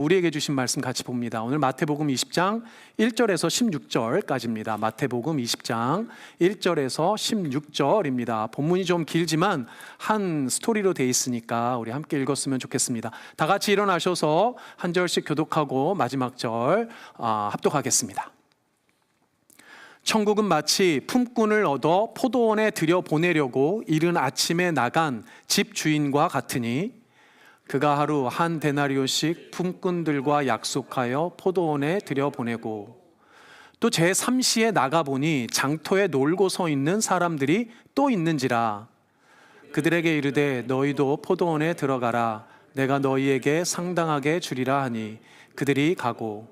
우리에게 주신 말씀 같이 봅니다. 오늘 마태복음 20장 1절에서 16절까지입니다. 마태복음 20장 1절에서 16절입니다. 본문이 좀 길지만 한 스토리로 돼 있으니까 우리 함께 읽었으면 좋겠습니다. 다 같이 일어나셔서 한 절씩 교독하고 마지막 절 합독하겠습니다. 천국은 마치 품꾼을 얻어 포도원에 들여보내려고 이른 아침에 나간 집 주인과 같으니 그가 하루 한 데나리온씩 품꾼들과 약속하여 포도원에 들여보내고 또 제3시에 나가보니 장터에 놀고 서 있는 사람들이 또 있는지라 그들에게 이르되 너희도 포도원에 들어가라 내가 너희에게 상당하게 주리라 하니 그들이 가고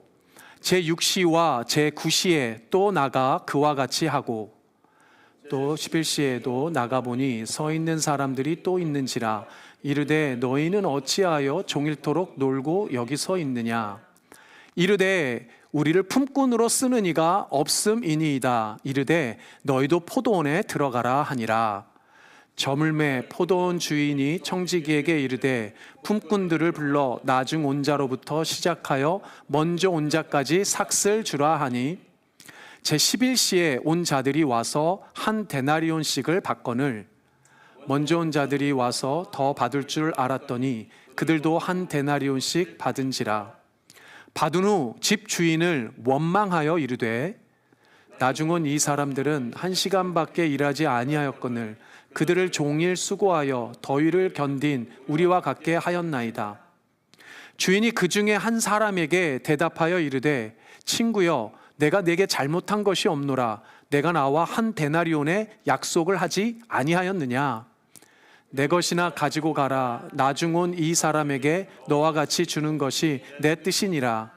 제6시와 제9시에 또 나가 그와 같이 하고 또 11시에도 나가보니 서 있는 사람들이 또 있는지라 이르되 너희는 어찌하여 종일토록 놀고 여기 서 있느냐 이르되 우리를 품꾼으로 쓰는 이가 없음이니이다 이르되 너희도 포도원에 들어가라 하니라 저물매 포도원 주인이 청지기에게 이르되 품꾼들을 불러 나중 온 자로부터 시작하여 먼저 온 자까지 삭슬 주라 하니 제11시에 온 자들이 와서 한 데나리온씩을 받거늘 먼저 온 자들이 와서 더 받을 줄 알았더니 그들도 한 데나리온씩 받은지라 받은 후 집 주인을 원망하여 이르되 나중 온 이 사람들은 1시간밖에 일하지 아니하였거늘 그들을 종일 수고하여 더위를 견딘 우리와 같게 하였나이다 주인이 그 중에 한 사람에게 대답하여 이르되 친구여 내가 네게 잘못한 것이 없노라 내가 나와 한 데나리온의 약속을 하지 아니하였느냐 내 것이나 가지고 가라 나중 온 이 사람에게 너와 같이 주는 것이 내 뜻이니라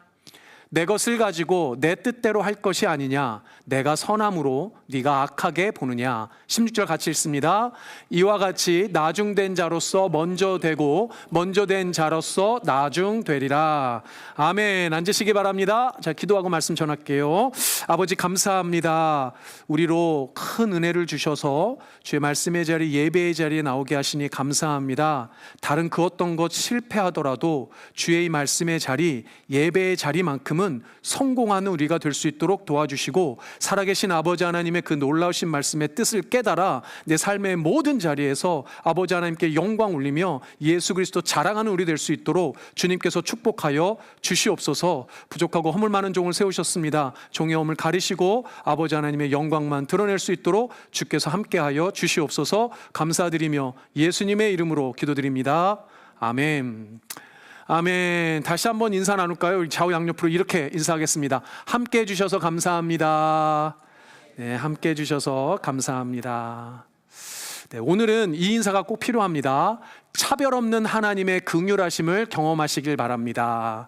내 것을 가지고 내 뜻대로 할 것이 아니냐 내가 선함으로 네가 악하게 보느냐 16절 같이 읽습니다 이와 같이 나중된 자로서 먼저 되고 먼저 된 자로서 나중되리라 아멘 앉으시기 바랍니다 자 기도하고 말씀 전할게요 아버지 감사합니다 우리로 큰 은혜를 주셔서 주의 말씀의 자리 예배의 자리에 나오게 하시니 감사합니다 다른 그 어떤 것 실패하더라도 주의 이 말씀의 자리 예배의 자리만큼은 성공하는 우리가 될 수 있도록 도와주시고 살아계신 아버지 하나님의 그 놀라우신 말씀의 뜻을 깨달아 내 삶의 모든 자리에서 아버지 하나님께 영광 올리며 예수 그리스도 자랑하는 우리 될 수 있도록 주님께서 축복하여 주시옵소서 부족하고 허물 많은 종을 세우셨습니다 종의 허물 가리시고 아버지 하나님의 영광만 드러낼 수 있도록 주께서 함께하여 주시옵소서 감사드리며 예수님의 이름으로 기도드립니다 아멘 아멘. 다시 한번 인사 나눌까요? 우리 좌우 양옆으로 이렇게 인사하겠습니다. 함께 해주셔서 감사합니다. 네, 함께 해주셔서 감사합니다. 네, 오늘은 이 인사가 꼭 필요합니다. 차별 없는 하나님의 긍휼하심을 경험하시길 바랍니다.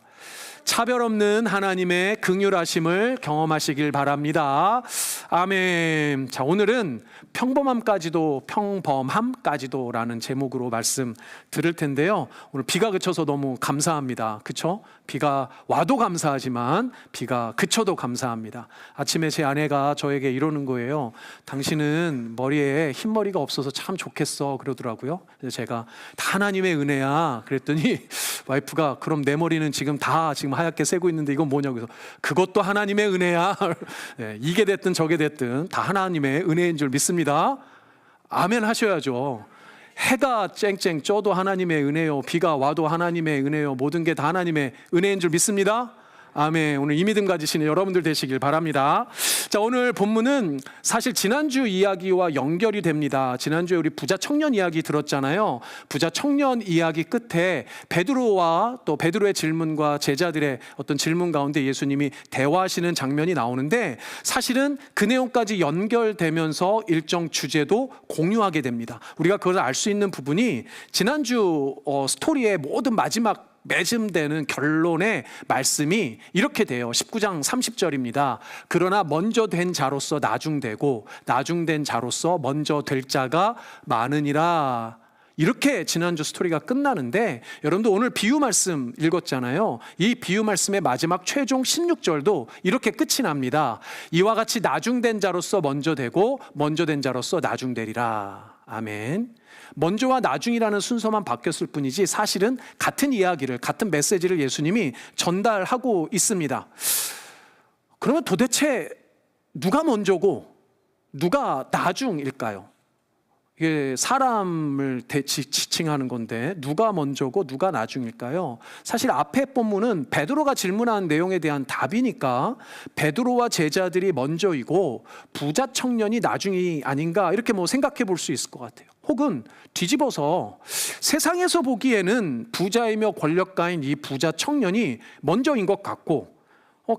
차별 없는 하나님의 긍휼하심을 경험하시길 바랍니다. 아멘. 자, 오늘은 평범함까지도라는 제목으로 말씀 들을 텐데요. 오늘 비가 그쳐서 너무 감사합니다. 그쵸? 비가 와도 감사하지만 비가 그쳐도 감사합니다. 아침에 제 아내가 저에게 이러는 거예요. 당신은 머리에 흰머리가 없어서 참 좋겠어 그러더라고요. 그래서 제가 다 하나님의 은혜야 그랬더니 와이프가 그럼 내 머리는 지금 하얗게 새고 있는데 이건 뭐냐고 해서 그것도 하나님의 은혜야. 네, 이게 됐든 저게 됐든 다 하나님의 은혜인 줄 믿습니다. 아멘 하셔야죠. 해가 쨍쨍 쪄도 하나님의 은혜요 비가 와도 하나님의 은혜요 모든 게 다 하나님의 은혜인 줄 믿습니다. 아멘. 오늘 이 믿음 가지시는 여러분들 되시길 바랍니다. 자, 오늘 본문은 사실 지난주 이야기와 연결이 됩니다. 지난주에 우리 부자 청년 이야기 들었잖아요. 부자 청년 이야기 끝에 베드로와 또 베드로의 질문과 제자들의 어떤 질문 가운데 예수님이 대화하시는 장면이 나오는데 사실은 그 내용까지 연결되면서 일정 주제도 공유하게 됩니다. 우리가 그걸 알 수 있는 부분이 지난주 스토리의 모든 마지막 맺음되는 결론의 말씀이 이렇게 돼요. 19장 30절입니다. 그러나 먼저 된 자로서 나중되고 나중된 자로서 먼저 될 자가 많으니라. 이렇게 지난주 스토리가 끝나는데 여러분도 오늘 비유 말씀 읽었잖아요. 이 비유 말씀의 마지막 최종 16절도 이렇게 끝이 납니다. 이와 같이 나중된 자로서 먼저 되고 먼저 된 자로서 나중되리라. 아멘. 먼저와 나중이라는 순서만 바뀌었을 뿐이지 사실은 같은 이야기를, 같은 메시지를 예수님이 전달하고 있습니다. 그러면 도대체 누가 먼저고 누가 나중일까요? 이게 사람을 지칭하는 건데 누가 먼저고 누가 나중일까요? 사실 앞에 본문은 베드로가 질문한 내용에 대한 답이니까 베드로와 제자들이 먼저이고 부자 청년이 나중이 아닌가 이렇게 생각해 볼 수 있을 것 같아요. 혹은 뒤집어서 세상에서 보기에는 부자이며 권력가인 이 부자 청년이 먼저인 것 같고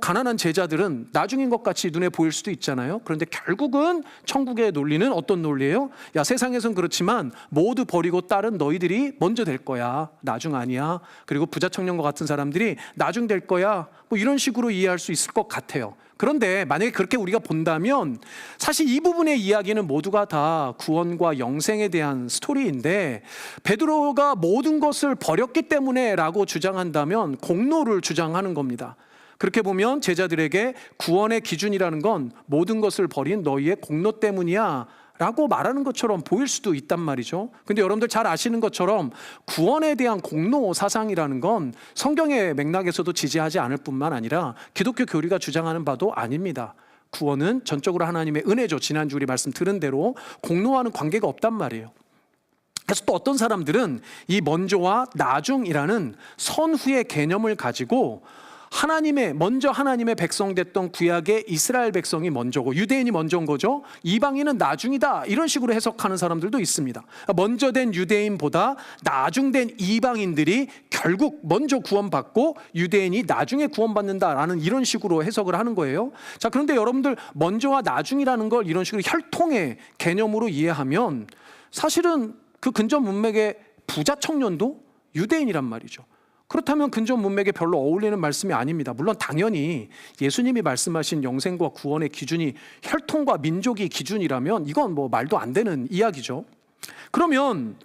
가난한 제자들은 나중인 것 같이 눈에 보일 수도 있잖아요. 그런데 결국은 천국의 논리는 어떤 논리예요? 야, 세상에선 그렇지만 모두 버리고 따른 너희들이 먼저 될 거야. 나중 아니야. 그리고 부자 청년과 같은 사람들이 나중 될 거야. 이런 식으로 이해할 수 있을 것 같아요. 그런데 만약에 그렇게 우리가 본다면 사실 이 부분의 이야기는 모두가 다 구원과 영생에 대한 스토리인데 베드로가 모든 것을 버렸기 때문에 라고 주장한다면 공로를 주장하는 겁니다. 그렇게 보면 제자들에게 구원의 기준이라는 건 모든 것을 버린 너희의 공로 때문이야 라고 말하는 것처럼 보일 수도 있단 말이죠. 근데 여러분들 잘 아시는 것처럼 구원에 대한 공로 사상이라는 건 성경의 맥락에서도 지지하지 않을 뿐만 아니라 기독교 교리가 주장하는 바도 아닙니다. 구원은 전적으로 하나님의 은혜죠. 지난주 우리 말씀 들은 대로 공로와는 관계가 없단 말이에요. 그래서 또 어떤 사람들은 이 먼저와 나중이라는 선후의 개념을 가지고 먼저 하나님의 백성 됐던 구약의 이스라엘 백성이 먼저고 유대인이 먼저인 거죠. 이방인은 나중이다 이런 식으로 해석하는 사람들도 있습니다. 먼저 된 유대인보다 나중 된 이방인들이 결국 먼저 구원받고 유대인이 나중에 구원받는다라는 이런 식으로 해석을 하는 거예요. 자, 그런데 여러분들 먼저와 나중이라는 걸 이런 식으로 혈통의 개념으로 이해하면 사실은 그 근전 문맥의 부자 청년도 유대인이란 말이죠. 그렇다면 근전 문맥에 별로 어울리는 말씀이 아닙니다. 물론 당연히 예수님이 말씀하신 영생과 구원의 기준이 혈통과 민족이 기준이라면 이건 말도 안 되는 이야기죠. 그러면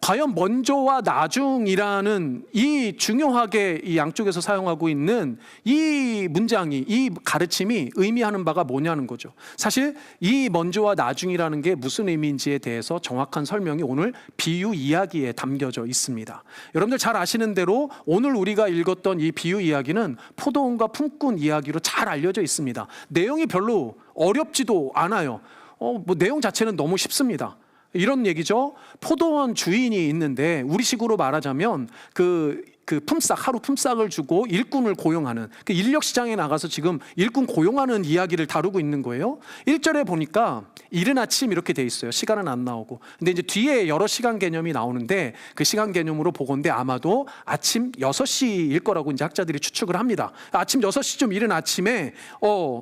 과연 먼저와 나중이라는 이 중요하게 이 양쪽에서 사용하고 있는 이 문장이, 이 가르침이 의미하는 바가 뭐냐는 거죠. 사실 이 먼저와 나중이라는 게 무슨 의미인지에 대해서 정확한 설명이 오늘 비유 이야기에 담겨져 있습니다. 여러분들 잘 아시는 대로 오늘 우리가 읽었던 이 비유 이야기는 포도원과 품꾼 이야기로 잘 알려져 있습니다. 내용이 별로 어렵지도 않아요. 내용 자체는 너무 쉽습니다. 이런 얘기죠. 포도원 주인이 있는데 우리식으로 말하자면 그 하루 품삯을 주고 일꾼을 고용하는 그 인력 시장에 나가서 지금 일꾼 고용하는 이야기를 다루고 있는 거예요. 1절에 보니까 이른 아침 이렇게 돼 있어요. 시간은 안 나오고. 근데 이제 뒤에 여러 시간 개념이 나오는데 그 시간 개념으로 보건대 아마도 아침 6시일 거라고 이제 학자들이 추측을 합니다. 아침 6시쯤 이른 아침에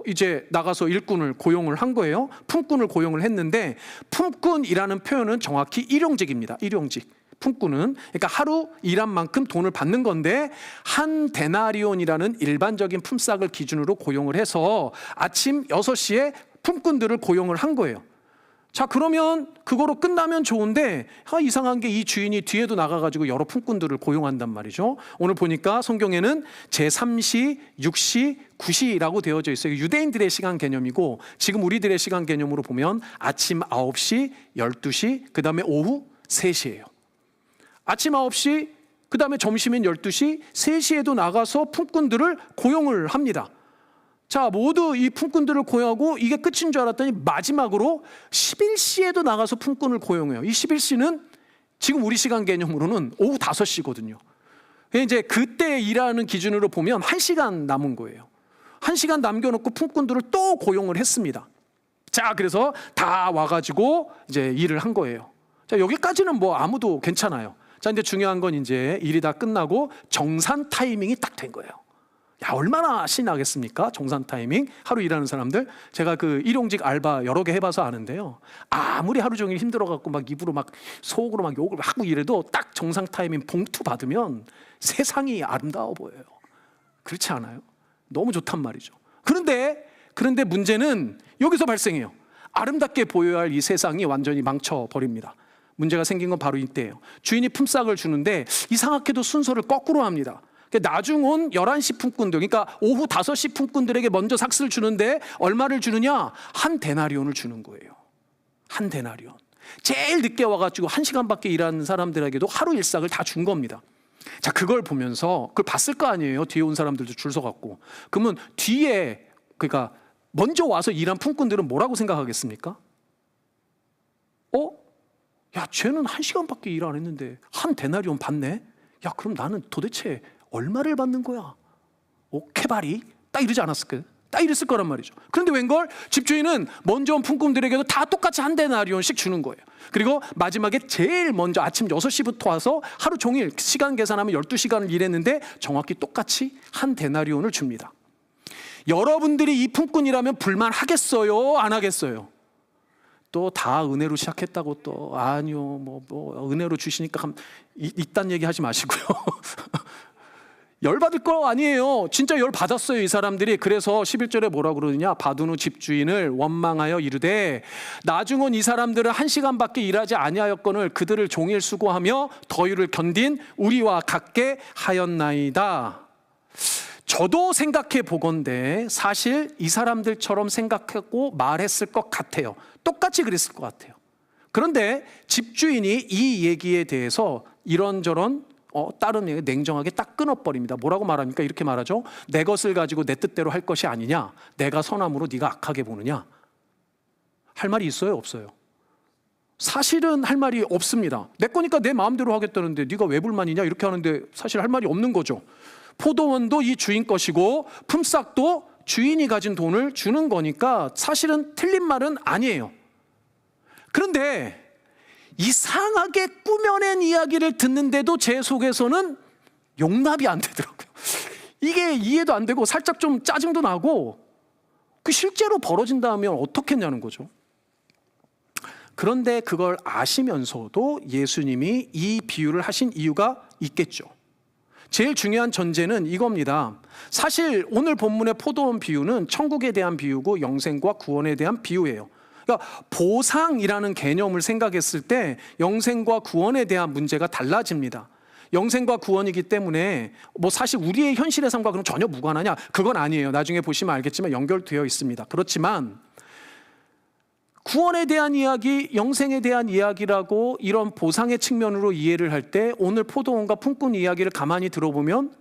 이제 나가서 일꾼을 고용을 한 거예요. 품꾼을 고용을 했는데 품꾼이라는 표현은 정확히 일용직입니다. 일용직. 품꾼은 그러니까 하루 일한 만큼 돈을 받는 건데 한 데나리온이라는 일반적인 품삯을 기준으로 고용을 해서 아침 6시에 품꾼들을 고용을 한 거예요. 자, 그러면 그거로 끝나면 좋은데 이상한 게 이 주인이 뒤에도 나가가지고 여러 품꾼들을 고용한단 말이죠. 오늘 보니까 성경에는 제3시, 6시, 9시라고 되어져 있어요. 유대인들의 시간 개념이고 지금 우리들의 시간 개념으로 보면 아침 9시, 12시, 그 다음에 오후 3시예요. 아침 9시, 그 다음에 점심인 12시, 3시에도 나가서 품꾼들을 고용을 합니다. 자, 모두 이 품꾼들을 고용하고 이게 끝인 줄 알았더니 마지막으로 11시에도 나가서 품꾼을 고용해요. 이 11시는 지금 우리 시간 개념으로는 오후 5시거든요. 이제 그때 일하는 기준으로 보면 1시간 남은 거예요. 1시간 남겨놓고 품꾼들을 또 고용을 했습니다. 자, 그래서 다 와가지고 이제 일을 한 거예요. 자, 여기까지는 아무도 괜찮아요. 자, 근데 중요한 건 이제 일이 다 끝나고 정산 타이밍이 딱 된 거예요. 야, 얼마나 신나겠습니까? 정산 타이밍. 하루 일하는 사람들. 제가 그 일용직 알바 여러 개 해봐서 아는데요. 아무리 하루 종일 힘들어갖고 입으로 속으로 욕을 하고 이래도 딱 정산 타이밍 봉투 받으면 세상이 아름다워 보여요. 그렇지 않아요? 너무 좋단 말이죠. 그런데 문제는 여기서 발생해요. 아름답게 보여야 할 이 세상이 완전히 망쳐버립니다. 문제가 생긴 건 바로 이때예요. 주인이 품삯을 주는데 이상하게도 순서를 거꾸로 합니다. 나중 온 11시 품꾼들, 그러니까 오후 5시 품꾼들에게 먼저 삭스를 주는데 얼마를 주느냐? 한 데나리온을 주는 거예요. 한 데나리온. 제일 늦게 와가지고 1시간밖에 일하는 사람들에게도 하루 일삭을 다 준 겁니다. 자, 그걸 보면서 그걸 봤을 거 아니에요. 뒤에 온 사람들도 줄 서갖고. 그러면 뒤에, 그러니까 먼저 와서 일한 품꾼들은 뭐라고 생각하겠습니까? 야, 쟤는 1시간밖에 일 안 했는데 한 데나리온 받네? 야, 그럼 나는 도대체 얼마를 받는 거야? 케바리? 딱 이러지 않았을까요? 딱 이랬을 거란 말이죠. 그런데 웬걸? 집주인은 먼저 온 품꾼들에게도 다 똑같이 한 데나리온씩 주는 거예요. 그리고 마지막에 제일 먼저 아침 6시부터 와서 하루 종일 시간 계산하면 12시간을 일했는데 정확히 똑같이 한 데나리온을 줍니다. 여러분들이 이 품꾼이라면 불만하겠어요? 안 하겠어요? 또 다 은혜로 시작했다고 또 아니요 뭐 은혜로 주시니까 이딴 얘기 하지 마시고요. 열 받을 거 아니에요. 진짜 열 받았어요, 이 사람들이. 그래서 11절에 뭐라고 그러느냐? 받은 후 집주인을 원망하여 이르되 나중은 이 사람들은 1시간밖에 일하지 아니하였거늘 그들을 종일 수고하며 더위를 견딘 우리와 같게 하였나이다. 저도 생각해 보건대 사실 이 사람들처럼 생각하고 말했을 것 같아요. 똑같이 그랬을 것 같아요. 그런데 집주인이 이 얘기에 대해서 이런저런 다른 얘기 냉정하게 딱 끊어버립니다. 뭐라고 말합니까? 이렇게 말하죠. 내 것을 가지고 내 뜻대로 할 것이 아니냐? 내가 선함으로 네가 악하게 보느냐? 할 말이 있어요? 없어요? 사실은 할 말이 없습니다. 내 거니까 내 마음대로 하겠다는데 네가 왜 불만이냐? 이렇게 하는데 사실 할 말이 없는 거죠. 포도원도 이 주인 것이고 품삯도 주인이 가진 돈을 주는 거니까 사실은 틀린 말은 아니에요. 그런데 이상하게 꾸며낸 이야기를 듣는데도 제 속에서는 용납이 안 되더라고요. 이게 이해도 안 되고 살짝 좀 짜증도 나고 그 실제로 벌어진다면 어떻겠냐는 거죠. 그런데 그걸 아시면서도 예수님이 이 비유를 하신 이유가 있겠죠. 제일 중요한 전제는 이겁니다. 사실 오늘 본문의 포도원 비유는 천국에 대한 비유고 영생과 구원에 대한 비유예요. 그러니까 보상이라는 개념을 생각했을 때 영생과 구원에 대한 문제가 달라집니다. 영생과 구원이기 때문에 뭐 사실 우리의 현실의 삶과 그럼 전혀 무관하냐? 그건 아니에요. 나중에 보시면 알겠지만 연결되어 있습니다. 그렇지만 구원에 대한 이야기, 영생에 대한 이야기라고 이런 보상의 측면으로 이해를 할 때 오늘 포도원과 품꾼 이야기를 가만히 들어보면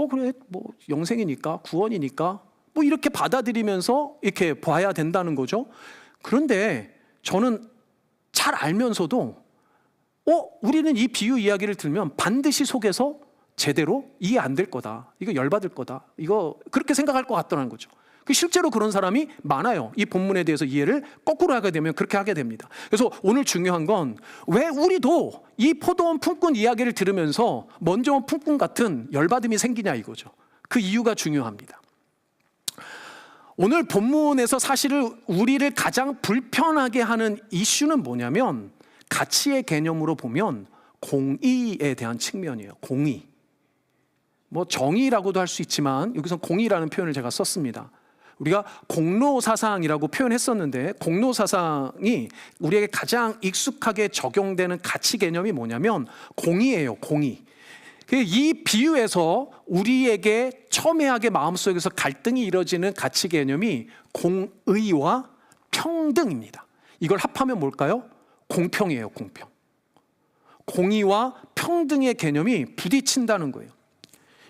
그래 뭐 영생이니까 구원이니까 뭐 이렇게 받아들이면서 이렇게 봐야 된다는 거죠. 그런데 저는 잘 알면서도 우리는 이 비유 이야기를 들으면 반드시 속에서 제대로 이해 안 될 거다. 이거 열받을 거다. 이거 그렇게 생각할 것 같다는 거죠. 실제로 그런 사람이 많아요. 이 본문에 대해서 이해를 거꾸로 하게 되면 그렇게 하게 됩니다. 그래서 오늘 중요한 건 왜 우리도 이 포도원 품꾼 이야기를 들으면서 먼저 온 품꾼 같은 열받음이 생기냐 이거죠. 그 이유가 중요합니다. 오늘 본문에서 사실은 우리를 가장 불편하게 하는 이슈는 뭐냐면 가치의 개념으로 보면 공의에 대한 측면이에요. 공의. 뭐 정의라고도 할 수 있지만 여기서 공의라는 표현을 제가 썼습니다. 우리가 공로사상이라고 표현했었는데 공로사상이 우리에게 가장 익숙하게 적용되는 가치 개념이 뭐냐면 공의예요. 공의. 이 비유에서 우리에게 첨예하게 마음속에서 갈등이 이뤄지는 가치 개념이 공의와 평등입니다. 이걸 합하면 뭘까요? 공평이에요. 공평. 공의와 평등의 개념이 부딪힌다는 거예요.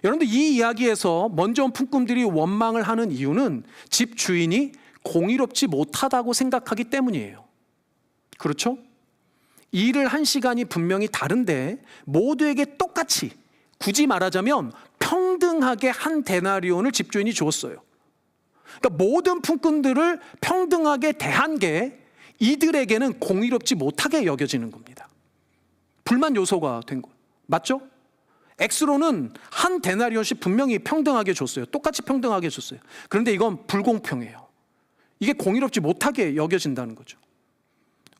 여러분들 이 이야기에서 먼저 온 품꾼들이 원망을 하는 이유는 집 주인이 공의롭지 못하다고 생각하기 때문이에요. 그렇죠? 일을 한 시간이 분명히 다른데 모두에게 똑같이 굳이 말하자면 평등하게 한 데나리온을 집주인이 주었어요. 그러니까 모든 품꾼들을 평등하게 대한 게 이들에게는 공의롭지 못하게 여겨지는 겁니다. 불만 요소가 된 거예요. 맞죠? 엑스로는 한 데나리온씩 분명히 평등하게 줬어요. 똑같이 평등하게 줬어요. 그런데 이건 불공평해요. 이게 공의롭지 못하게 여겨진다는 거죠.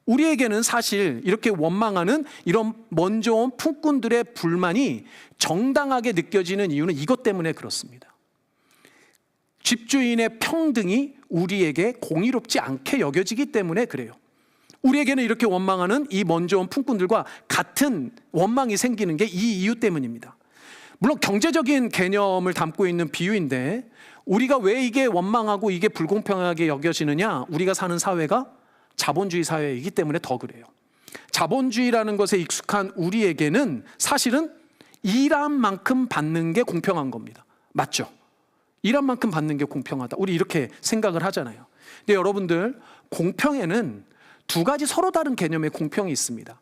우리에게는 사실 이렇게 원망하는 이런 먼저 온 품꾼들의 불만이 정당하게 느껴지는 이유는 이것 때문에 그렇습니다. 집주인의 평등이 우리에게 공의롭지 않게 여겨지기 때문에 그래요. 우리에게는 이렇게 원망하는 이 먼저 온 품꾼들과 같은 원망이 생기는 게 이 이유 때문입니다. 물론 경제적인 개념을 담고 있는 비유인데 우리가 왜 이게 원망하고 이게 불공평하게 여겨지느냐? 우리가 사는 사회가 자본주의 사회이기 때문에 더 그래요. 자본주의라는 것에 익숙한 우리에게는 사실은 일한 만큼 받는 게 공평한 겁니다. 맞죠? 일한 만큼 받는 게 공평하다. 우리 이렇게 생각을 하잖아요. 근데 여러분들, 공평에는 두 가지 서로 다른 개념의 공평이 있습니다.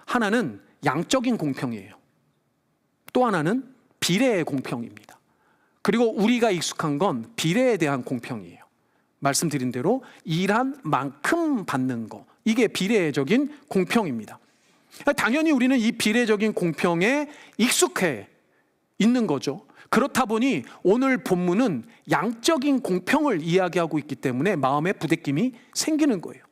하나는 양적인 공평이에요. 또 하나는 비례의 공평입니다. 그리고 우리가 익숙한 건 비례에 대한 공평이에요. 말씀드린 대로 일한 만큼 받는 거, 이게 비례적인 공평입니다. 당연히 우리는 이 비례적인 공평에 익숙해 있는 거죠. 그렇다 보니 오늘 본문은 양적인 공평을 이야기하고 있기 때문에 마음에 부대낌이 생기는 거예요.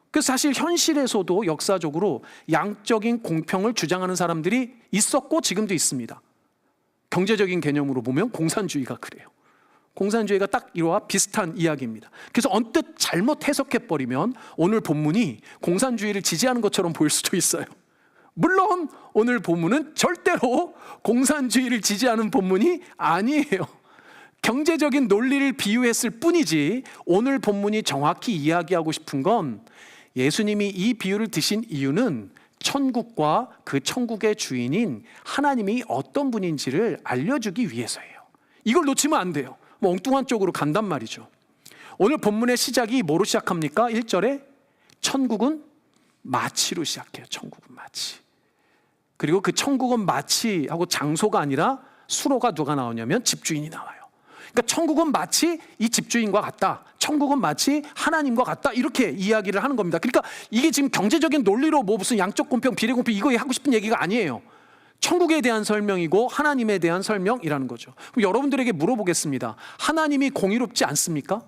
그래서 사실 현실에서도 역사적으로 양적인 공평을 주장하는 사람들이 있었고 지금도 있습니다. 경제적인 개념으로 보면 공산주의가 그래요. 공산주의가 딱 이와 비슷한 이야기입니다. 그래서 언뜻 잘못 해석해버리면 오늘 본문이 공산주의를 지지하는 것처럼 보일 수도 있어요. 물론 오늘 본문은 절대로 공산주의를 지지하는 본문이 아니에요. 경제적인 논리를 비유했을 뿐이지 오늘 본문이 정확히 이야기하고 싶은 건 예수님이 이 비유를 드신 이유는 천국과 그 천국의 주인인 하나님이 어떤 분인지를 알려주기 위해서예요. 이걸 놓치면 안 돼요. 뭐 엉뚱한 쪽으로 간단 말이죠. 오늘 본문의 시작이 뭐로 시작합니까? 1절에 천국은 마치로 시작해요. 천국은 마치. 그리고 그 천국은 마치 하고 장소가 아니라 수로가 누가 나오냐면 집주인이 나와요. 그러니까 천국은 마치 이 집주인과 같다. 천국은 마치 하나님과 같다. 이렇게 이야기를 하는 겁니다. 그러니까 이게 지금 경제적인 논리로 뭐 무슨 양적 공평, 비례 공평 이거 하고 싶은 얘기가 아니에요. 천국에 대한 설명이고 하나님에 대한 설명이라는 거죠. 그럼 여러분들에게 물어보겠습니다. 하나님이 공의롭지 않습니까?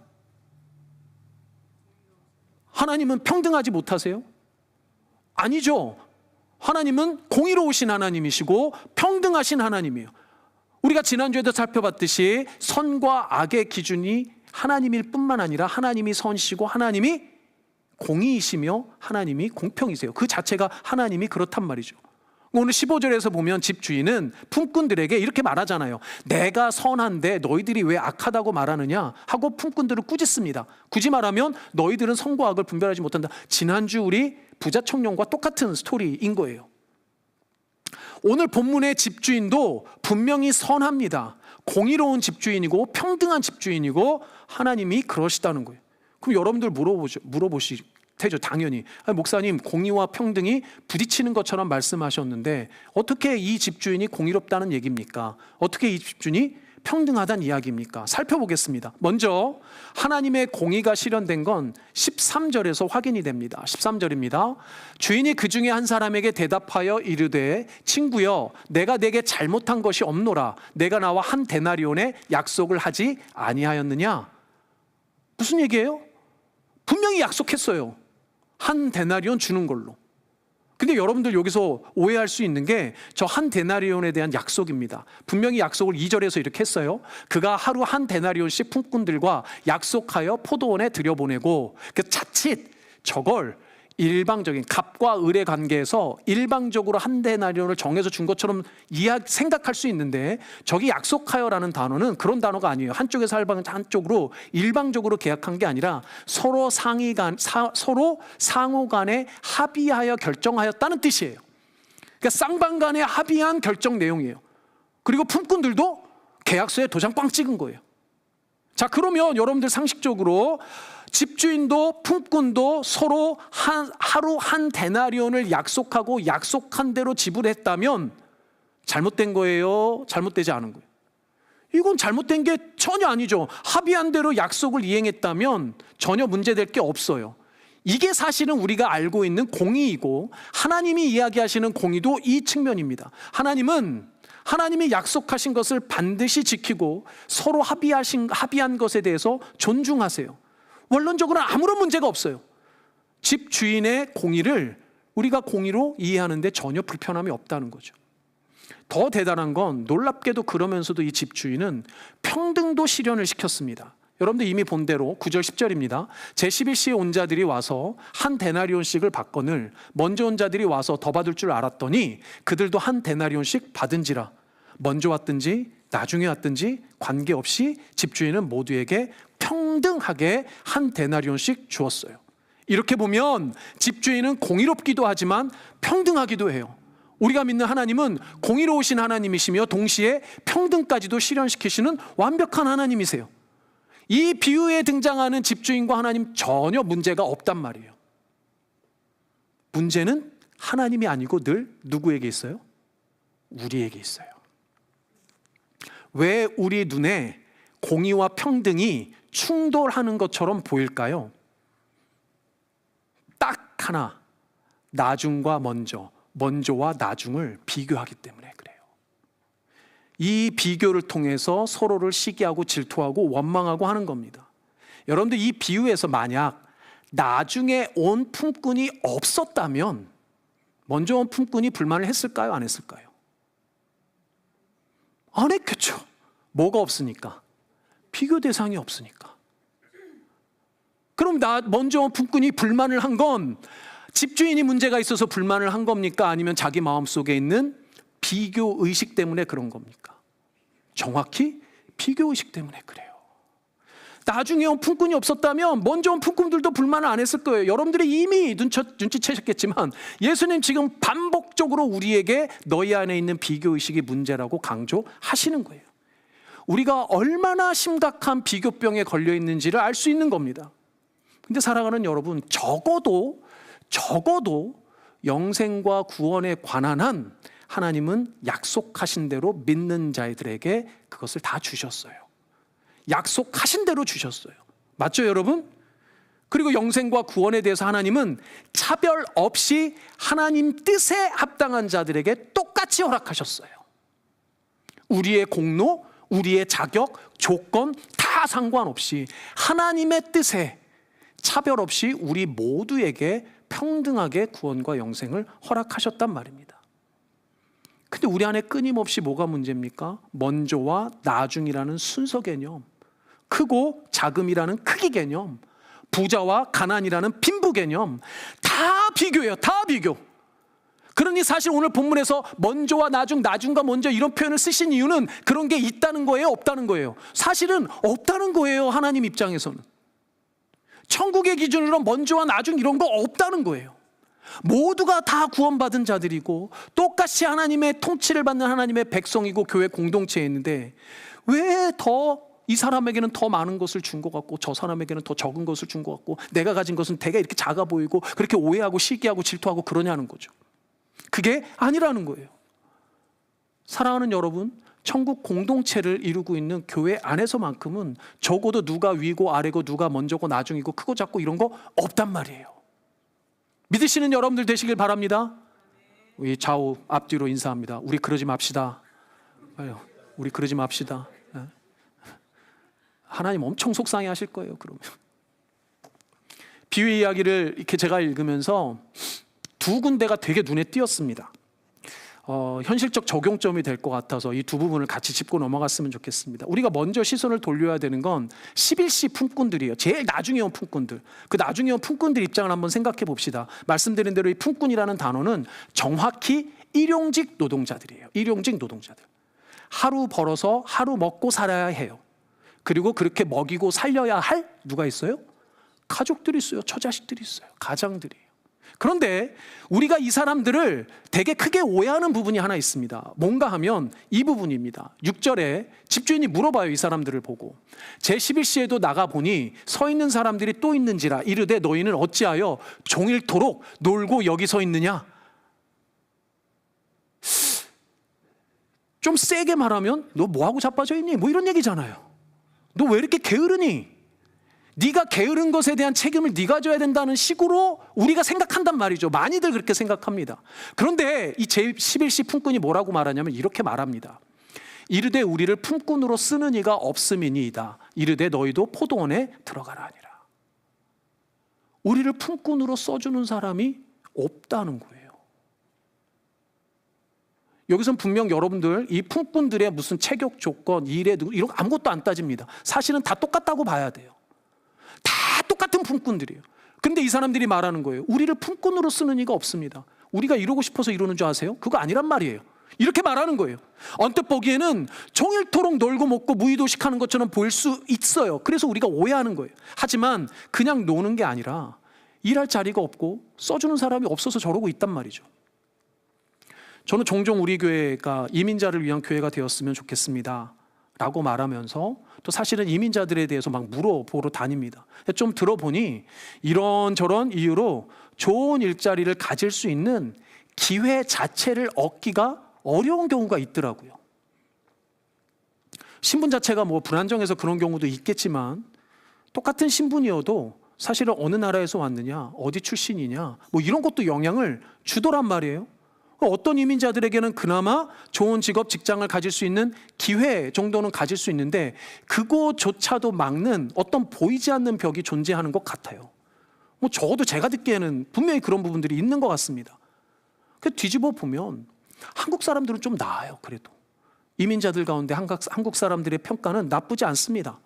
하나님은 평등하지 못하세요? 아니죠. 하나님은 공의로우신 하나님이시고 평등하신 하나님이에요. 우리가 지난주에도 살펴봤듯이 선과 악의 기준이 하나님일 뿐만 아니라 하나님이 선이시고 하나님이 공의이시며 하나님이 공평이세요. 그 자체가 하나님이 그렇단 말이죠. 오늘 15절에서 보면 집주인은 품꾼들에게 이렇게 말하잖아요. 내가 선한데 너희들이 왜 악하다고 말하느냐 하고 품꾼들을 꾸짖습니다. 굳이 말하면 너희들은 선과 악을 분별하지 못한다. 지난주 우리 부자 청년과 똑같은 스토리인 거예요. 오늘 본문의 집주인도 분명히 선합니다. 공의로운 집주인이고 평등한 집주인이고 하나님이 그러시다는 거예요. 그럼 여러분들 물어보실 테죠. 당연히. 목사님, 공의와 평등이 부딪히는 것처럼 말씀하셨는데 어떻게 이 집주인이 공의롭다는 얘기입니까? 어떻게 이 집주인이 평등하다는 이야기입니까? 살펴보겠습니다. 먼저 하나님의 공의가 실현된 건 13절에서 확인이 됩니다. 13절입니다. 주인이 그 중에 한 사람에게 대답하여 이르되 친구여 내가 내게 잘못한 것이 없노라. 내가 나와 한 데나리온의 약속을 하지 아니하였느냐? 무슨 얘기예요? 분명히 약속했어요. 한 데나리온 주는 걸로. 근데 여러분들 여기서 오해할 수 있는 게 저 한 데나리온에 대한 약속입니다. 분명히 약속을 2절에서 이렇게 했어요. 그가 하루 한 데나리온씩 품꾼들과 약속하여 포도원에 들여보내고 그 자칫 저걸 일방적인 갑과 을의 관계에서 일방적으로 한 데나리온을 정해서 준 것처럼 생각할 수 있는데 저기 약속하여라는 단어는 그런 단어가 아니에요. 한쪽에서 한쪽으로 일방적으로 계약한 게 아니라 서로 상호 간에 합의하여 결정하였다는 뜻이에요. 그러니까 쌍방 간에 합의한 결정 내용이에요. 그리고 품꾼들도 계약서에 도장 꽝 찍은 거예요. 자, 그러면 여러분들 상식적으로 집주인도 품꾼도 서로 하루 한 데나리온을 약속하고 약속한 대로 지불했다면 잘못된 거예요? 잘못되지 않은 거예요? 이건 잘못된 게 전혀 아니죠. 합의한 대로 약속을 이행했다면 전혀 문제될 게 없어요. 이게 사실은 우리가 알고 있는 공의이고 하나님이 이야기하시는 공의도 이 측면입니다. 하나님이 약속하신 것을 반드시 지키고 서로 합의한 것에 대해서 존중하세요. 원론적으로는 아무런 문제가 없어요. 집주인의 공의를 우리가 공의로 이해하는데 전혀 불편함이 없다는 거죠. 더 대단한 건 놀랍게도 그러면서도 이 집주인은 평등도 실현을 시켰습니다. 여러분들 이미 본 대로 9절 10절입니다. 제11시에 온 자들이 와서 한 데나리온씩을 받거늘 먼저 온 자들이 와서 더 받을 줄 알았더니 그들도 한 데나리온씩 받은지라. 먼저 왔든지 나중에 왔든지 관계없이 집주인은 모두에게 평등하게 한 데나리온씩 주었어요. 이렇게 보면 집주인은 공의롭기도 하지만 평등하기도 해요. 우리가 믿는 하나님은 공의로우신 하나님이시며 동시에 평등까지도 실현시키시는 완벽한 하나님이세요. 이 비유에 등장하는 집주인과 하나님 전혀 문제가 없단 말이에요. 문제는 하나님이 아니고 늘 누구에게 있어요? 우리에게 있어요. 왜 우리 눈에 공의와 평등이 충돌하는 것처럼 보일까요? 딱 하나, 나중과 먼저, 먼저와 나중을 비교하기 때문에 그래요. 이 비교를 통해서 서로를 시기하고 질투하고 원망하고 하는 겁니다. 여러분들, 이 비유에서 만약 나중에 온 품꾼이 없었다면 먼저 온 품꾼이 불만을 했을까요? 안 했을까요? 안 했겠죠. 뭐가 없으니까? 비교 대상이 없으니까. 그럼 먼저 온 품꾼이 불만을 한 건 집주인이 문제가 있어서 불만을 한 겁니까? 아니면 자기 마음속에 있는 비교 의식 때문에 그런 겁니까? 정확히 비교 의식 때문에 그래요. 나중에 온 품꾼이 없었다면 먼저 온 품꾼들도 불만을 안 했을 거예요. 여러분들이 이미 눈치채셨겠지만 예수님 지금 반복적으로 우리에게 너희 안에 있는 비교 의식이 문제라고 강조하시는 거예요. 우리가 얼마나 심각한 비교병에 걸려 있는지를 알 수 있는 겁니다. 근데 사랑하는 여러분, 적어도 영생과 구원에 관한 한 하나님은 약속하신 대로 믿는 자들에게 그것을 다 주셨어요. 약속하신 대로 주셨어요. 맞죠, 여러분? 그리고 영생과 구원에 대해서 하나님은 차별 없이 하나님 뜻에 합당한 자들에게 똑같이 허락하셨어요. 우리의 공로, 우리의 자격, 조건 다 상관없이 하나님의 뜻에 차별 없이 우리 모두에게 평등하게 구원과 영생을 허락하셨단 말입니다. 근데 우리 안에 끊임없이 뭐가 문제입니까? 먼저와 나중이라는 순서 개념, 크고 작음이라는 크기 개념, 부자와 가난이라는 빈부 개념, 다 비교예요. 다 비교. 그러니 사실 오늘 본문에서 먼저와 나중, 나중과 먼저 이런 표현을 쓰신 이유는 그런 게 있다는 거예요? 없다는 거예요? 사실은 없다는 거예요. 하나님 입장에서는. 천국의 기준으로 먼저와 나중 이런 거 없다는 거예요. 모두가 다 구원받은 자들이고 똑같이 하나님의 통치를 받는 하나님의 백성이고 교회 공동체에 있는데 왜 이 사람에게는 더 많은 것을 준 것 같고 저 사람에게는 더 적은 것을 준 것 같고 내가 가진 것은 되게 이렇게 작아 보이고 그렇게 오해하고 시기하고 질투하고 그러냐는 거죠. 그게 아니라는 거예요. 사랑하는 여러분, 천국 공동체를 이루고 있는 교회 안에서만큼은 적어도 누가 위고 아래고 누가 먼저고 나중이고 크고 작고 이런 거 없단 말이에요. 믿으시는 여러분들 되시길 바랍니다. 우리 좌우 앞뒤로 인사합니다. 우리 그러지 맙시다. 우리 그러지 맙시다. 하나님 엄청 속상해 하실 거예요. 그러면 비유 이야기를 이렇게 제가 읽으면서 두 군데가 되게 눈에 띄었습니다. 현실적 적용점이 될 것 같아서 이 두 부분을 같이 짚고 넘어갔으면 좋겠습니다. 우리가 먼저 시선을 돌려야 되는 건 11시 품꾼들이에요. 제일 나중에 온 품꾼들. 그 나중에 온 품꾼들 입장을 한번 생각해 봅시다. 말씀드린 대로 이 품꾼이라는 단어는 정확히 일용직 노동자들이에요. 일용직 노동자들. 하루 벌어서 하루 먹고 살아야 해요. 그리고 그렇게 먹이고 살려야 할 누가 있어요? 가족들이 있어요. 처자식들이 있어요. 가장들이에요. 그런데 우리가 이 사람들을 되게 크게 오해하는 부분이 하나 있습니다. 뭔가 하면 이 부분입니다. 6절에 집주인이 물어봐요. 이 사람들을 보고 제11시에도 나가보니 서 있는 사람들이 또 있는지라 이르되 너희는 어찌하여 종일토록 놀고 여기 서 있느냐. 좀 세게 말하면 너 뭐하고 자빠져 있니? 뭐 이런 얘기잖아요. 너 왜 이렇게 게으르니? 네가 게으른 것에 대한 책임을 네가 져야 된다는 식으로 우리가 생각한단 말이죠. 많이들 그렇게 생각합니다. 그런데 이 제11시 품꾼이 뭐라고 말하냐면 이렇게 말합니다. 이르되 우리를 품꾼으로 쓰는 이가 없음이니이다. 이르되 너희도 포도원에 들어가라 하니라. 우리를 품꾼으로 써주는 사람이 없다는 거예요. 여기서는 분명 여러분들 이 품꾼들의 무슨 체격 조건, 일에 이런 거 아무것도 안 따집니다. 사실은 다 똑같다고 봐야 돼요. 다 똑같은 품꾼들이에요. 그런데 이 사람들이 말하는 거예요. 우리를 품꾼으로 쓰는 이가 없습니다. 우리가 이러고 싶어서 이러는 줄 아세요? 그거 아니란 말이에요. 이렇게 말하는 거예요. 언뜻 보기에는 종일토록 놀고 먹고 무의도식하는 것처럼 보일 수 있어요. 그래서 우리가 오해하는 거예요. 하지만 그냥 노는 게 아니라 일할 자리가 없고 써주는 사람이 없어서 저러고 있단 말이죠. 저는 종종 우리 교회가 이민자를 위한 교회가 되었으면 좋겠습니다 라고 말하면서 또 사실은 이민자들에 대해서 막 물어보러 다닙니다. 좀 들어보니 이런저런 이유로 좋은 일자리를 가질 수 있는 기회 자체를 얻기가 어려운 경우가 있더라고요. 신분 자체가 뭐 불안정해서 그런 경우도 있겠지만 똑같은 신분이어도 사실은 어느 나라에서 왔느냐, 어디 출신이냐 뭐 이런 것도 영향을 주더란 말이에요. 어떤 이민자들에게는 그나마 좋은 직업, 직장을 가질 수 있는 기회 정도는 가질 수 있는데 그거조차도 막는 어떤 보이지 않는 벽이 존재하는 것 같아요. 뭐 적어도 제가 듣기에는 분명히 그런 부분들이 있는 것 같습니다. 그 뒤집어 보면 한국 사람들은 좀 나아요. 그래도 이민자들 가운데 한국 사람들의 평가는 나쁘지 않습니다.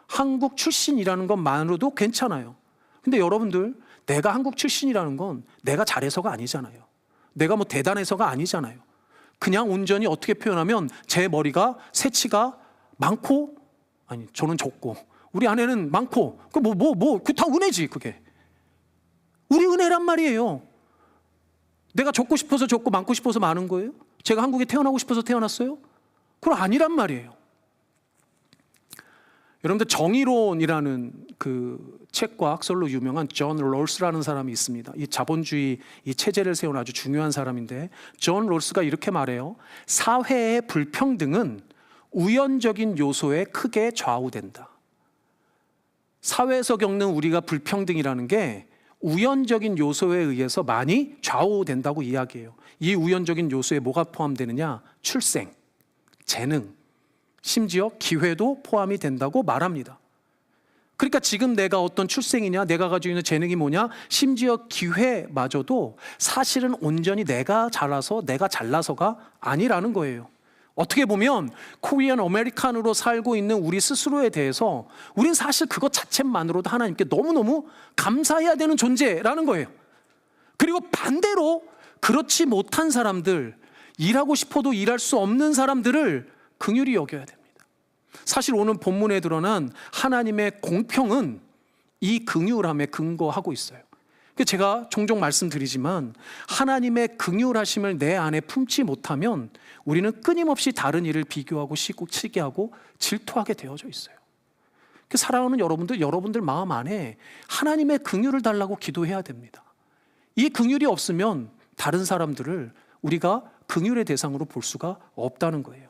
한국 출신이라는 것만으로도 괜찮아요. 근데 여러분들, 내가 한국 출신이라는 건 내가 잘해서가 아니잖아요. 내가 뭐 대단해서가 아니잖아요. 그냥 온전히 어떻게 표현하면 제 머리가 새치가 많고, 아니 저는 적고 우리 아내는 많고, 그 그 다 은혜지. 그게 우리 은혜란 말이에요. 내가 적고 싶어서 적고 많고 싶어서 많은 거예요? 제가 한국에 태어나고 싶어서 태어났어요? 그건 아니란 말이에요. 여러분들, 정의론이라는 그 책과 학설로 유명한 존 롤스라는 사람이 있습니다. 이 자본주의 이 체제를 세운 아주 중요한 사람인데, 존 롤스가 이렇게 말해요. 사회의 불평등은 우연적인 요소에 크게 좌우된다. 사회에서 겪는 우리가 불평등이라는 게 우연적인 요소에 의해서 많이 좌우된다고 이야기해요. 이 우연적인 요소에 뭐가 포함되느냐? 출생, 재능, 심지어 기회도 포함이 된다고 말합니다. 그러니까 지금 내가 어떤 출생이냐, 내가 가지고 있는 재능이 뭐냐, 심지어 기회마저도 사실은 온전히 내가 잘나서 내가 잘나서가 아니라는 거예요. 어떻게 보면 코리안 아메리칸으로 살고 있는 우리 스스로에 대해서 우린 사실 그것 자체만으로도 하나님께 너무너무 감사해야 되는 존재라는 거예요. 그리고 반대로 그렇지 못한 사람들, 일하고 싶어도 일할 수 없는 사람들을 긍휼히 여겨야 됩니다. 사실 오늘 본문에 드러난 하나님의 공평은 이 긍휼함에 근거하고 있어요. 제가 종종 말씀드리지만 하나님의 긍휼하심을 내 안에 품지 못하면 우리는 끊임없이 다른 일을 비교하고 시기하고 질투하게 되어져 있어요. 사랑하는 여러분들 마음 안에 하나님의 긍휼을 달라고 기도해야 됩니다. 이 긍휼이 없으면 다른 사람들을 우리가 긍휼의 대상으로 볼 수가 없다는 거예요.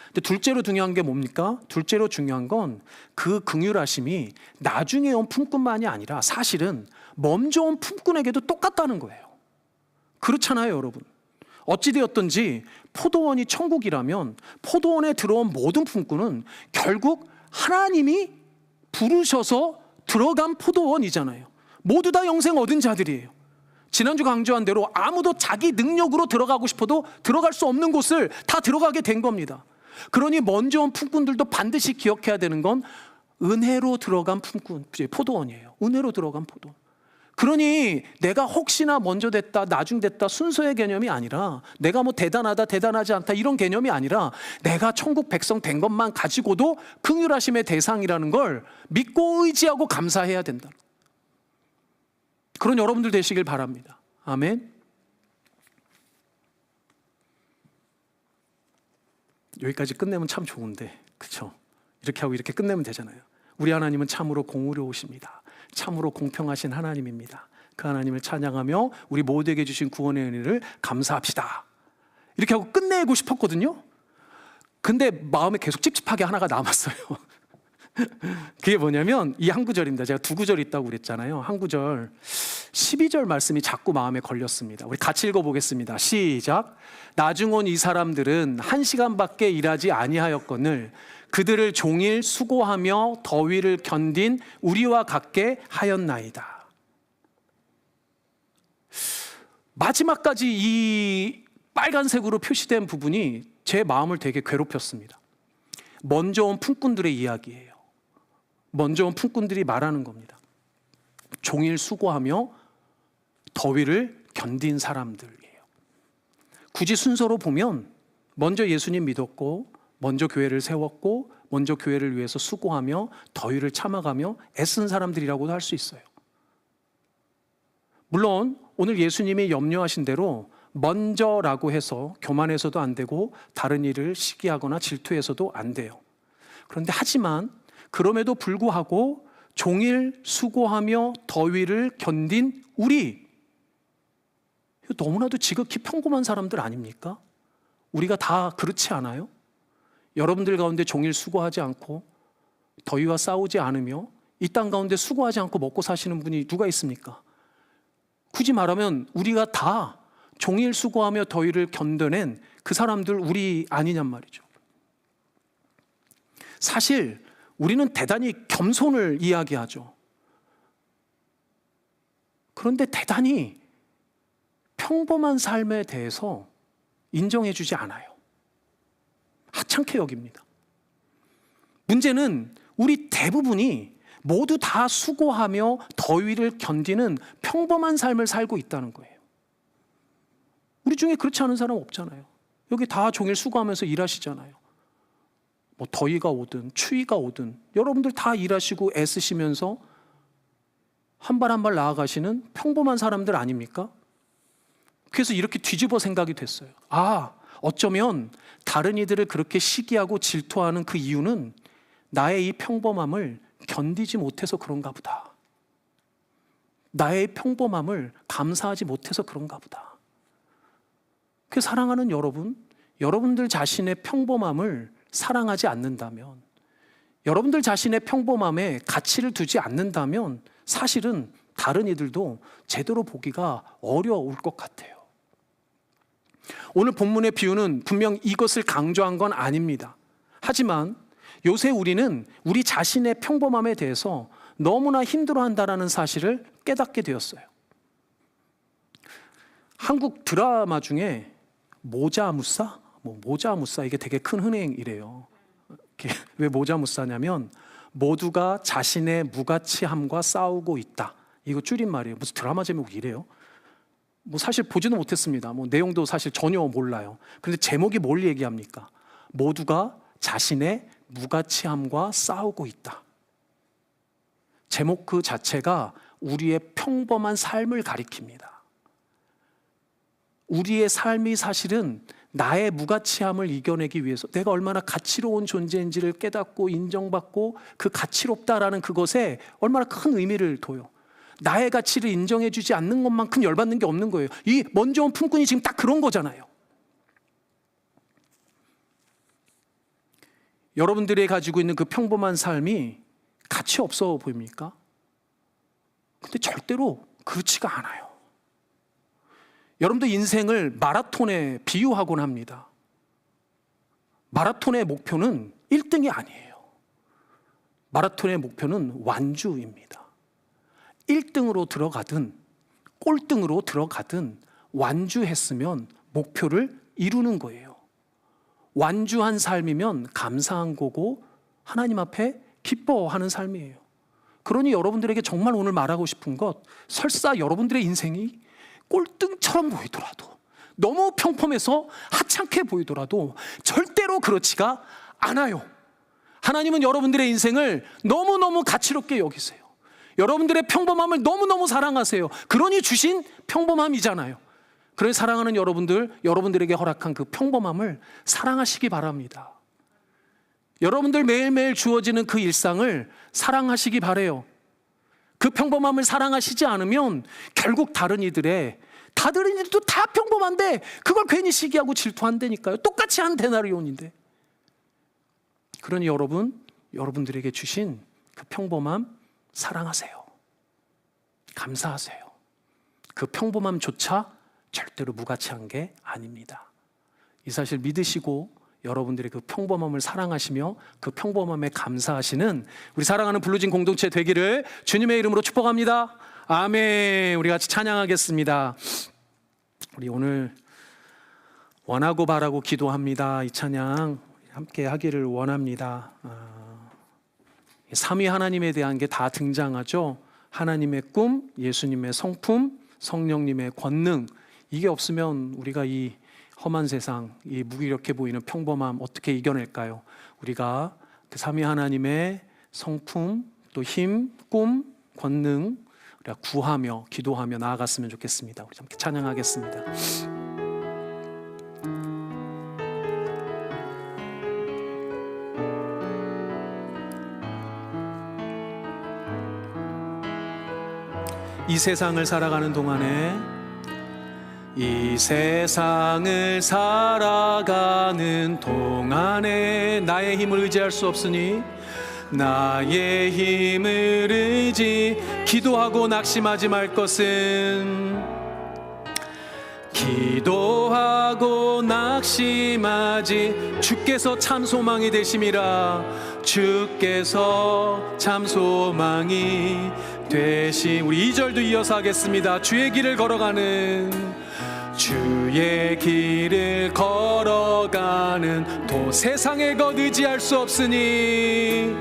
근데 둘째로 중요한 게 뭡니까? 둘째로 중요한 건 그 긍휼하심이 나중에 온 품꾼만이 아니라 사실은 먼저 온 품꾼에게도 똑같다는 거예요. 그렇잖아요, 여러분. 어찌되었든지 포도원이 천국이라면 포도원에 들어온 모든 품꾼은 결국 하나님이 부르셔서 들어간 포도원이잖아요. 모두 다 영생 얻은 자들이에요. 지난주 강조한 대로 아무도 자기 능력으로 들어가고 싶어도 들어갈 수 없는 곳을 다 들어가게 된 겁니다. 그러니 먼저 온 품꾼들도 반드시 기억해야 되는 건 은혜로 들어간 포도원이에요. 은혜로 들어간 포도원. 그러니 내가 혹시나 먼저 됐다, 나중 됐다 순서의 개념이 아니라, 내가 뭐 대단하다, 대단하지 않다 이런 개념이 아니라, 내가 천국 백성 된 것만 가지고도 긍휼하심의 대상이라는 걸 믿고 의지하고 감사해야 된다. 그런 여러분들 되시길 바랍니다. 아멘. 여기까지 끝내면 참 좋은데, 그렇죠? 이렇게 하고 이렇게 끝내면 되잖아요. 우리 하나님은 참으로 공의로우십니다. 참으로 공평하신 하나님입니다. 그 하나님을 찬양하며 우리 모두에게 주신 구원의 은혜를 감사합시다. 이렇게 하고 끝내고 싶었거든요. 근데 마음에 계속 찝찝하게 하나가 남았어요. 그게 뭐냐면 이 한 구절입니다. 제가 두 구절 있다고 그랬잖아요. 한 구절 12절 말씀이 자꾸 마음에 걸렸습니다. 우리 같이 읽어보겠습니다. 시작. 나중 온 이 사람들은 1시간밖에 일하지 아니하였거늘 그들을 종일 수고하며 더위를 견딘 우리와 같게 하였나이다. 마지막까지 이 빨간색으로 표시된 부분이 제 마음을 되게 괴롭혔습니다. 먼저 온 품꾼들의 이야기예요. 먼저 온 품꾼들이 말하는 겁니다. 종일 수고하며 더위를 견딘 사람들이에요. 굳이 순서로 보면 먼저 예수님 믿었고, 먼저 교회를 세웠고, 먼저 교회를 위해서 수고하며 더위를 참아가며 애쓴 사람들이라고도 할 수 있어요. 물론 오늘 예수님이 염려하신 대로 먼저라고 해서 교만해서도 안 되고 다른 일을 시기하거나 질투해서도 안 돼요. 그런데 하지만 그럼에도 불구하고 종일 수고하며 더위를 견딘 우리, 너무나도 지극히 평범한 사람들 아닙니까? 우리가 다 그렇지 않아요? 여러분들 가운데 종일 수고하지 않고 더위와 싸우지 않으며 이 땅 가운데 수고하지 않고 먹고 사시는 분이 누가 있습니까? 굳이 말하면 우리가 다 종일 수고하며 더위를 견뎌낸 그 사람들 우리 아니냔 말이죠. 사실 우리는 대단히 겸손을 이야기하죠. 그런데 대단히 평범한 삶에 대해서 인정해주지 않아요. 하찮게 여깁니다. 문제는 우리 대부분이 모두 다 수고하며 더위를 견디는 평범한 삶을 살고 있다는 거예요. 우리 중에 그렇지 않은 사람 없잖아요. 여기 다 종일 수고하면서 일하시잖아요. 뭐 더위가 오든 추위가 오든 여러분들 다 일하시고 애쓰시면서 한 발 한 발 나아가시는 평범한 사람들 아닙니까? 그래서 이렇게 뒤집어 생각이 됐어요. 어쩌면 다른 이들을 그렇게 시기하고 질투하는 그 이유는 나의 이 평범함을 견디지 못해서 그런가 보다. 나의 평범함을 감사하지 못해서 그런가 보다. 그 사랑하는 여러분, 여러분들 자신의 평범함을 사랑하지 않는다면, 여러분들 자신의 평범함에 가치를 두지 않는다면 사실은 다른 이들도 제대로 보기가 어려울 것 같아요. 오늘 본문의 비유는 분명 이것을 강조한 건 아닙니다. 하지만 요새 우리는 우리 자신의 평범함에 대해서 너무나 힘들어한다는 사실을 깨닫게 되었어요. 한국 드라마 중에 모자무사? 모자무사 이게 되게 큰 흥행이래요. 왜 모자무사냐면 모두가 자신의 무가치함과 싸우고 있다. 이거 줄임말이에요. 무슨 드라마 제목이 이래요? 사실 보지도 못했습니다. 내용도 사실 전혀 몰라요. 그런데 제목이 뭘 얘기합니까? 모두가 자신의 무가치함과 싸우고 있다. 제목 그 자체가 우리의 평범한 삶을 가리킵니다. 우리의 삶이 사실은 나의 무가치함을 이겨내기 위해서 내가 얼마나 가치로운 존재인지를 깨닫고 인정받고 그 가치롭다라는 그것에 얼마나 큰 의미를 둬요. 나의 가치를 인정해주지 않는 것만큼 열받는 게 없는 거예요. 이 먼저 온 품꾼이 지금 딱 그런 거잖아요. 여러분들이 가지고 있는 그 평범한 삶이 가치 없어 보입니까? 근데 절대로 그렇지가 않아요. 여러분들 인생을 마라톤에 비유하곤 합니다. 마라톤의 목표는 1등이 아니에요. 마라톤의 목표는 완주입니다. 1등으로 들어가든 꼴등으로 들어가든 완주했으면 목표를 이루는 거예요. 완주한 삶이면 감사한 거고 하나님 앞에 기뻐하는 삶이에요. 그러니 여러분들에게 정말 오늘 말하고 싶은 것, 설사 여러분들의 인생이 꼴등처럼 보이더라도, 너무 평범해서 하찮게 보이더라도 절대로 그렇지가 않아요. 하나님은 여러분들의 인생을 너무너무 가치롭게 여기세요. 여러분들의 평범함을 너무너무 사랑하세요. 그러니 주신 평범함이잖아요. 그래서 사랑하는 여러분들, 여러분들에게 허락한 그 평범함을 사랑하시기 바랍니다. 여러분들 매일매일 주어지는 그 일상을 사랑하시기 바라요. 그 평범함을 사랑하시지 않으면 결국 다른 이들도 다 평범한데 그걸 괜히 시기하고 질투한다니까요. 똑같이 한 데나리온인데. 그러니 여러분들에게 주신 그 평범함 사랑하세요. 감사하세요. 그 평범함조차 절대로 무가치한 게 아닙니다. 이 사실 믿으시고 여러분들의 그 평범함을 사랑하시며 그 평범함에 감사하시는 우리 사랑하는 블루진 공동체 되기를 주님의 이름으로 축복합니다. 아멘. 우리 같이 찬양하겠습니다. 우리 오늘 원하고 바라고 기도합니다. 이 찬양 함께 하기를 원합니다. 삼위 하나님에 대한 게 다 등장하죠. 하나님의 꿈, 예수님의 성품, 성령님의 권능. 이게 없으면 우리가 이 험한 세상, 이 무기력해 보이는 평범함 어떻게 이겨낼까요? 우리가 그 삼위 하나님의 성품, 또 힘, 꿈, 권능, 우리가 구하며 기도하며 나아갔으면 좋겠습니다. 우리 함께 찬양하겠습니다. 이 세상을 살아가는 동안에, 이 세상을 살아가는 동안에 나의 힘을 의지할 수 없으니 나의 힘을 기도하고 낙심하지 말 것은, 기도하고 낙심하지, 주께서 참 소망이 되심이라. 주께서 참 소망이 되심. 우리 2절도 이어서 하겠습니다. 주의 길을 걸어가는, 주의 길을 걸어가는 세상의 것 의지할 수 없으니,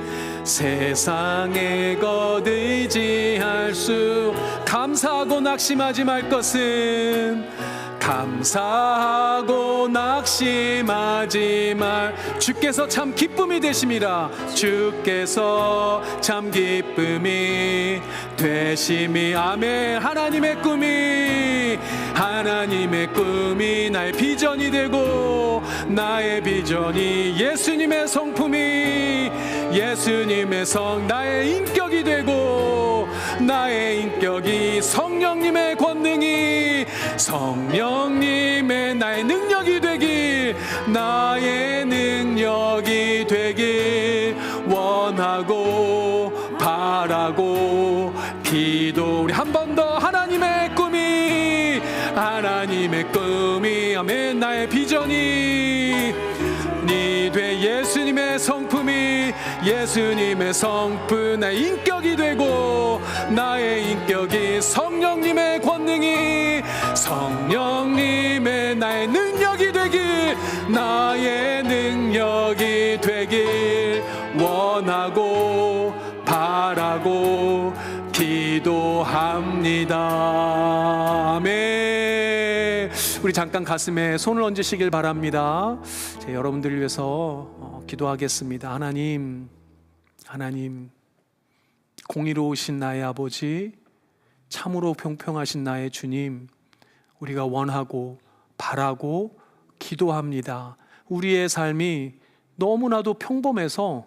세상의 것 의지할 수, 감사하고 낙심하지 말 것은, 감사하고 낙심하지 말, 주께서 참 기쁨이 되심이라. 주께서 참 기쁨이 되심이. 아멘. 하나님의 꿈이 나의 비전이 되고, 나의 비전이 예수님의 성품이, 예수님의 나의 인격이 되고, 나의 인격이 성령님의 권능이, 성령님의 나의 능력이 되길, 나의 능력이 되길 원하고 바라고 기도. 우리 한 번 더. 하나님의 꿈이 아멘. 나의 비전이 돼 예수님의 성품이, 예수님의 성품 나의 인격이 되고, 나의 인격이 성령님의 권능이, 성령님의 나의 능력이 되길, 나의 능력이 되길 원하고 바라고 기도합니다. 아멘. 우리 잠깐 가슴에 손을 얹으시길 바랍니다. 여러분들을 위해서 기도하겠습니다. 하나님, 공의로우신 나의 아버지, 참으로 평평하신 나의 주님, 우리가 원하고 바라고 기도합니다. 우리의 삶이 너무나도 평범해서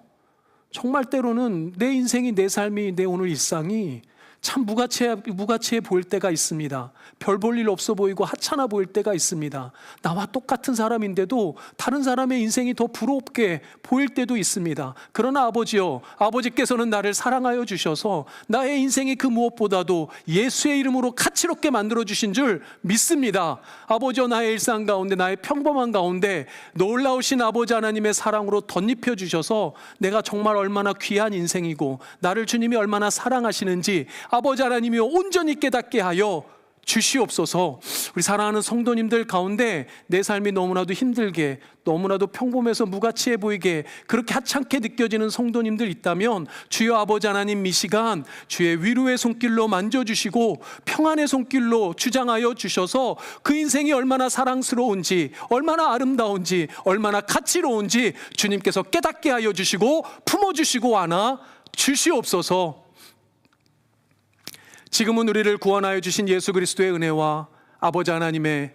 정말 때로는 내 인생이, 내 삶이, 내 오늘 일상이 참 무가치해 보일 때가 있습니다. 별 볼 일 없어 보이고 하찮아 보일 때가 있습니다. 나와 똑같은 사람인데도 다른 사람의 인생이 더 부럽게 보일 때도 있습니다. 그러나 아버지요, 아버지께서는 나를 사랑하여 주셔서 나의 인생이 그 무엇보다도 예수의 이름으로 가치롭게 만들어 주신 줄 믿습니다. 아버지요, 나의 일상 가운데, 나의 평범한 가운데 놀라우신 아버지 하나님의 사랑으로 덧입혀 주셔서 내가 정말 얼마나 귀한 인생이고 나를 주님이 얼마나 사랑하시는지 아버지 하나님이 온전히 깨닫게 하여 주시옵소서. 우리 사랑하는 성도님들 가운데 내 삶이 너무나도 힘들게, 너무나도 평범해서 무가치해 보이게, 그렇게 하찮게 느껴지는 성도님들 있다면 주여 아버지 하나님, 이 시간 주의 위로의 손길로 만져주시고 평안의 손길로 주장하여 주셔서 그 인생이 얼마나 사랑스러운지, 얼마나 아름다운지, 얼마나 가치로운지 주님께서 깨닫게 하여 주시고 품어주시고 안아 주시옵소서. 지금은 우리를 구원하여 주신 예수 그리스도의 은혜와 아버지 하나님의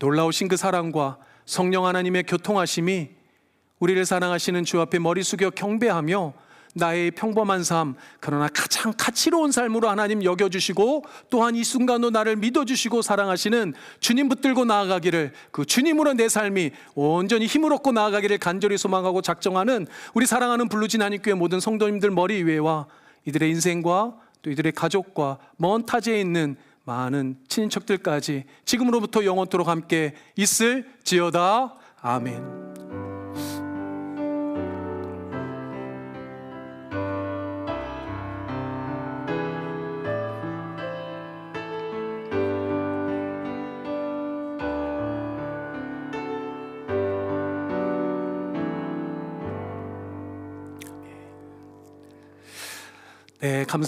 놀라우신 그 사랑과 성령 하나님의 교통하심이 우리를 사랑하시는 주 앞에 머리 숙여 경배하며 나의 평범한 삶, 그러나 가장 가치로운 삶으로 하나님 여겨주시고 또한 이 순간도 나를 믿어주시고 사랑하시는 주님 붙들고 나아가기를, 그 주님으로 내 삶이 온전히 힘을 얻고 나아가기를 간절히 소망하고 작정하는 우리 사랑하는 블루진 한인교회 모든 성도님들 머리 위에와 이들의 인생과 또 이들의 가족과 먼 타지에 있는 많은 친인척들까지 지금으로부터 영원토록 함께 있을지어다. 아멘. 네, 감사합니다.